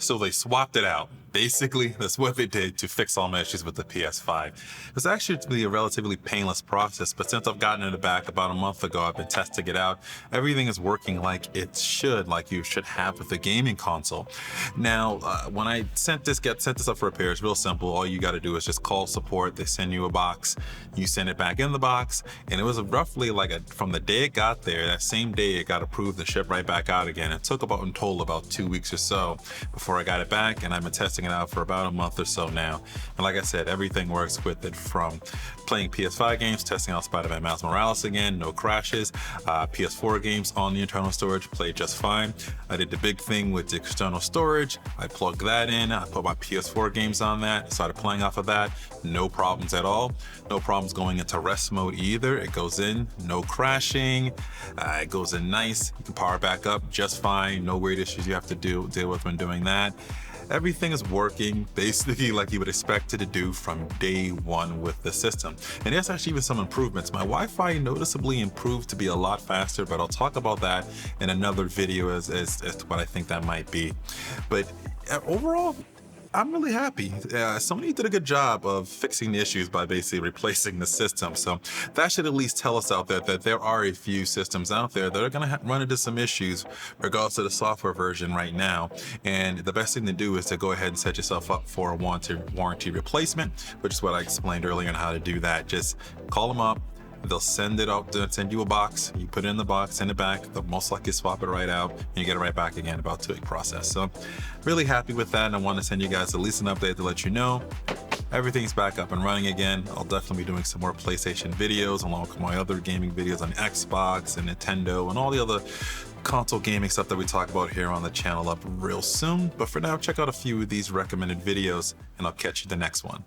So they swapped it out. Basically, that's what they did to fix all my issues with the PS5. It was actually a relatively painless process, but since I've gotten it back about a month ago, I've been testing it out. Everything is working like it should, like you should have with a gaming console. Now, when I sent this up for repair, it's real simple. All you got to do is just call support. They send you a box. You send it back in the box, and it was roughly from the day it got there, that same day it got approved and shipped right back out again. It took in total about 2 weeks or so before I got it back, and I've been testing it out for about a month or so now. And like I said, everything works with it, from playing PS5 games, testing out Spider-Man Miles Morales again, no crashes. PS4 games on the internal storage played just fine. I did the big thing with the external storage. I plugged that in, I put my PS4 games on that, started playing off of that. No problems at all. No problems going into rest mode either. It goes in, no crashing. It goes in nice. You can power back up just fine. No weird issues you have to deal with when doing that. Everything is working basically like you would expect it to do from day one with the system. And there's actually even some improvements. My Wi-Fi noticeably improved to be a lot faster, but I'll talk about that in another video as to what I think that might be. But overall, I'm really happy. Sony did a good job of fixing the issues by basically replacing the system. So that should at least tell us out there that there are a few systems out there that are going to run into some issues regardless of the software version right now. And the best thing to do is to go ahead and set yourself up for a warranty replacement, which is what I explained earlier on how to do that. Just call them up. They'll send it out, they'll send you a box, you put it in the box, send it back, they'll most likely swap it right out, and you get it right back again, about 2 week process. So really happy with that, and I want to send you guys at least an update to let you know everything's back up and running again. I'll definitely be doing some more PlayStation videos along with my other gaming videos on Xbox and Nintendo and all the other console gaming stuff that we talk about here on the channel up real soon. But for now, check out a few of these recommended videos, and I'll catch you the next one.